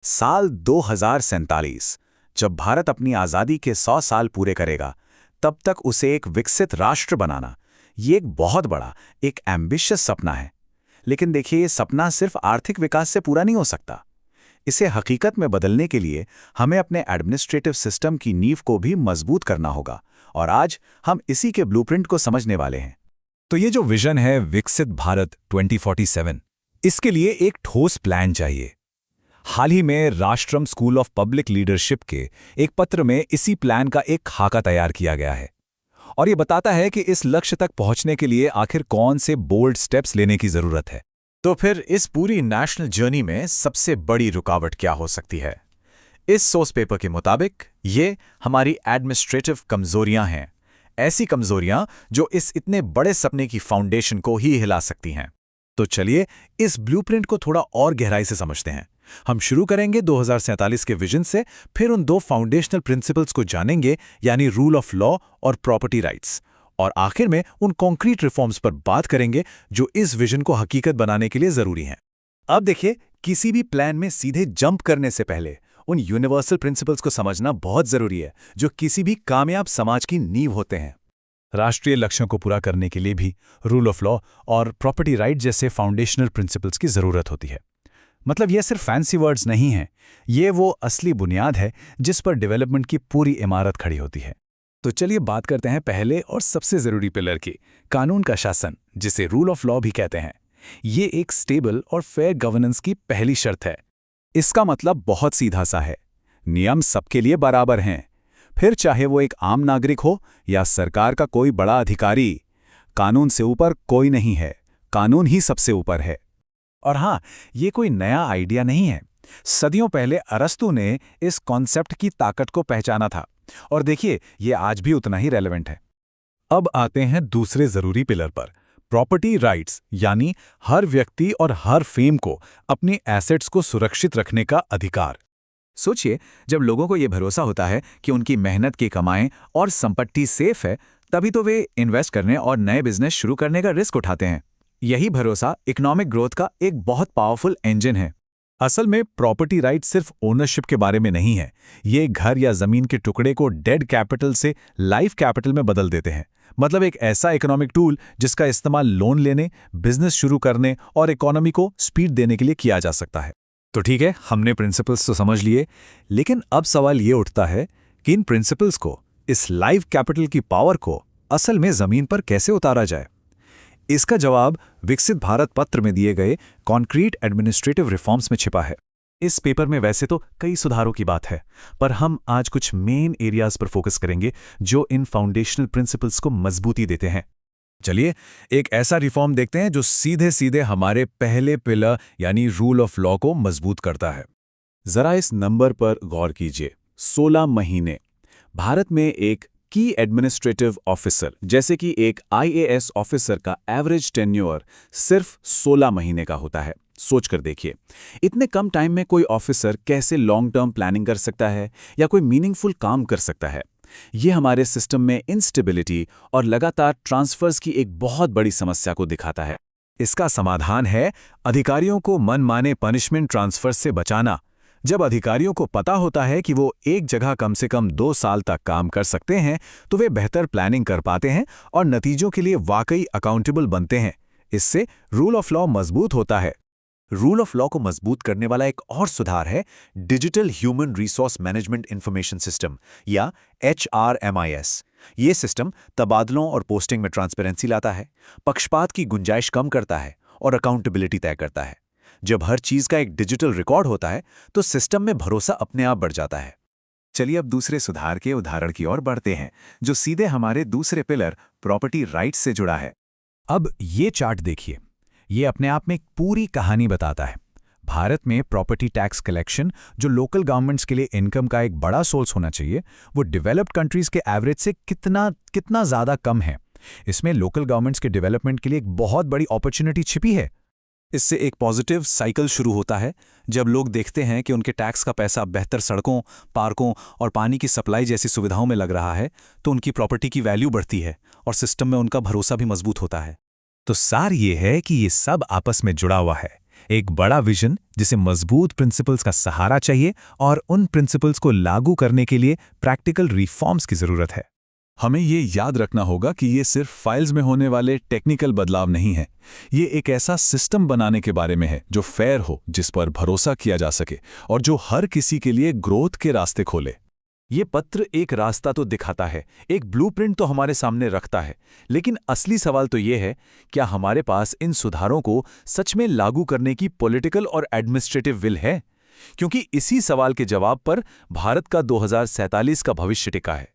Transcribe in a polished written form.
साल 2047, जब भारत अपनी आज़ादी के 100 साल पूरे करेगा, तब तक उसे एक विकसित राष्ट्र बनाना, ये एक बहुत बड़ा, एक एम्बिशियस सपना है। लेकिन देखिए, ये सपना सिर्फ आर्थिक विकास से पूरा नहीं हो सकता। इसे हकीकत में बदलने के लिए हमें अपने एडमिनिस्ट्रेटिव सिस्टम की नींव को भी मजबूत करना होगा, और आज हम इसी के ब्लूप्रिंट को समझने वाले हैं। तो ये जो विजन है विकसित भारत 2047, इसके लिए एक ठोस प्लान चाहिए। हाल ही में राष्ट्रम स्कूल ऑफ पब्लिक लीडरशिप के एक पत्र में इसी प्लान का एक खाका तैयार किया गया है, और ये बताता है कि इस लक्ष्य तक पहुंचने के लिए आखिर कौन से बोल्ड स्टेप्स लेने की जरूरत है। तो फिर इस पूरी नेशनल जर्नी में सबसे बड़ी रुकावट क्या हो सकती है? इस सोर्स पेपर के मुताबिक ये हमारी एडमिनिस्ट्रेटिव कमजोरियां हैं, ऐसी कमजोरियां जो इस इतने बड़े सपने की फाउंडेशन को ही हिला सकती हैं। तो चलिए इस ब्लूप्रिंट को थोड़ा और गहराई से समझते हैं। हम शुरू करेंगे 2047 के विजन से, फिर उन दो फाउंडेशनल प्रिंसिपल्स को जानेंगे, यानी रूल ऑफ लॉ और प्रॉपर्टी राइट्स, और आखिर में उन कॉन्क्रीट रिफॉर्म्स पर बात करेंगे जो इस विजन को हकीकत बनाने के लिए जरूरी हैं। अब देखिए, किसी भी प्लान में सीधे जंप करने से पहले उन यूनिवर्सल प्रिंसिपल्स को समझना बहुत जरूरी है, जो किसी भी कामयाब समाज की नींव होते हैं। राष्ट्रीय लक्ष्यों को पूरा करने के लिए भी रूल ऑफ लॉ और प्रॉपर्टी राइट जैसे फाउंडेशनल प्रिंसिपल्स की जरूरत होती है। मतलब ये सिर्फ फैंसी वर्ड्स नहीं हैं, ये वो असली बुनियाद है जिस पर डेवलपमेंट की पूरी इमारत खड़ी होती है। तो चलिए बात करते हैं पहले और सबसे जरूरी पिलर की, कानून का शासन, जिसे रूल ऑफ लॉ भी कहते हैं। ये एक स्टेबल और फेयर गवर्नेंस की पहली शर्त है। इसका मतलब बहुत सीधा सा है, नियम सबके लिए बराबर हैं, फिर चाहे वो एक आम नागरिक हो या सरकार का कोई बड़ा अधिकारी। कानून से ऊपर कोई नहीं है, कानून ही सबसे ऊपर है। और हाँ, ये कोई नया आइडिया नहीं है। सदियों पहले अरस्तु ने इस कॉन्सेप्ट की ताकत को पहचाना था, और देखिए ये आज भी उतना ही रेलेवेंट है। अब आते हैं दूसरे जरूरी पिलर पर, प्रॉपर्टी राइट्स, यानी हर व्यक्ति और हर फर्म को अपनी एसेट्स को सुरक्षित रखने का अधिकार। सोचिए, जब लोगों को ये भरोसा होता है कि उनकी मेहनत की कमाएं और संपत्ति सेफ है, तभी तो वे इन्वेस्ट करने और नए बिजनेस शुरू करने का रिस्क उठाते हैं। यही भरोसा इकोनॉमिक ग्रोथ का एक बहुत पावरफुल इंजन है। असल में प्रॉपर्टी राइट सिर्फ ओनरशिप के बारे में नहीं है, ये घर या जमीन के टुकड़े को डेड कैपिटल से लाइफ कैपिटल में बदल देते हैं। मतलब एक ऐसा इकोनॉमिक टूल जिसका इस्तेमाल लोन लेने, बिजनेस शुरू करने और इकोनॉमी को स्पीड देने के लिए किया जा सकता है। तो ठीक है, हमने प्रिंसिपल्स तो समझ लिए, लेकिन अब सवाल ये उठता है कि इन प्रिंसिपल्स को, इस लाइफ कैपिटल की पावर को असल में जमीन पर कैसे उतारा जाए। इसका जवाब विकसित भारत पत्र में दिए गए कॉन्क्रीट एडमिनिस्ट्रेटिव रिफॉर्म्स में छिपा है। इस पेपर में वैसे तो कई सुधारों की बात है, पर हम आज कुछ मेन एरियाज पर फोकस करेंगे जो इन फाउंडेशनल प्रिंसिपल्स को मजबूती देते हैं। चलिए एक ऐसा रिफॉर्म देखते हैं जो सीधे सीधे हमारे पहले पिलर यानी रूल ऑफ लॉ को मजबूत करता है। जरा इस नंबर पर गौर कीजिए, 16 महीने। भारत में एक की एडमिनिस्ट्रेटिव ऑफिसर, जैसे कि एक आईएएस ऑफिसर का एवरेज टेन्योर सिर्फ 16 महीने का होता है। सोच कर देखिए, इतने कम टाइम में कोई ऑफिसर कैसे लॉन्ग टर्म प्लानिंग कर सकता है या कोई मीनिंगफुल काम कर सकता है। ये हमारे सिस्टम में इंस्टेबिलिटी और लगातार ट्रांसफर्स की एक बहुत बड़ी समस्या को दिखाता है। इसका समाधान है अधिकारियों को मनमाने पनिशमेंट ट्रांसफर से बचाना। जब अधिकारियों को पता होता है कि वो एक जगह कम से कम 2 साल तक काम कर सकते हैं, तो वे बेहतर प्लानिंग कर पाते हैं और नतीजों के लिए वाकई अकाउंटेबल बनते हैं। इससे रूल ऑफ लॉ मजबूत होता है। रूल ऑफ लॉ को मजबूत करने वाला एक और सुधार है digital human resource management information system, या HRMIS। ये सिस्टम तबादलों और पोस्टिंग में ट्रांसपेरेंसी लाता है, पक्षपात की गुंजाइश कम करता है और अकाउंटेबिलिटी तय करता है। जब हर चीज का एक डिजिटल रिकॉर्ड होता है, तो सिस्टम में भरोसा अपने आप बढ़ जाता है। चलिए अब दूसरे सुधार के उदाहरण की ओर बढ़ते हैं, जो सीधे हमारे दूसरे पिलर प्रॉपर्टी राइट्स से जुड़ा है। अब ये चार्ट देखिए, ये अपने आप में एक पूरी कहानी बताता है। भारत में प्रॉपर्टी टैक्स कलेक्शन, जो लोकल गवर्नमेंट्स के लिए इनकम का एक बड़ा सोर्स होना चाहिए, वो डेवलप्ड कंट्रीज के एवरेज से कितना ज्यादा कम है। इसमें लोकल गवर्नमेंट्स के डेवलपमेंट के लिए एक बहुत बड़ी अपॉर्चुनिटी छिपी है। इससे एक पॉजिटिव साइकिल शुरू होता है। जब लोग देखते हैं कि उनके टैक्स का पैसा बेहतर सड़कों, पार्कों और पानी की सप्लाई जैसी सुविधाओं में लग रहा है, तो उनकी प्रॉपर्टी की वैल्यू बढ़ती है और सिस्टम में उनका भरोसा भी मजबूत होता है। तो सार ये है कि ये सब आपस में जुड़ा हुआ है। एक बड़ा विजन जिसे मजबूत प्रिंसिपल्स का सहारा चाहिए और उन प्रिंसिपल्स को लागू करने के लिए प्रैक्टिकल रिफॉर्म्स की जरूरत है। हमें ये याद रखना होगा कि ये सिर्फ फाइल्स में होने वाले टेक्निकल बदलाव नहीं है। ये एक ऐसा सिस्टम बनाने के बारे में है जो फेयर हो, जिस पर भरोसा किया जा सके और जो हर किसी के लिए ग्रोथ के रास्ते खोले। ये पत्र एक रास्ता तो दिखाता है, एक ब्लूप्रिंट तो हमारे सामने रखता है, लेकिन असली सवाल तो ये है, क्या हमारे पास इन सुधारों को सच में लागू करने की पॉलिटिकल और एडमिनिस्ट्रेटिव विल है? क्योंकि इसी सवाल के जवाब पर भारत का 2047 का भविष्य टिका है।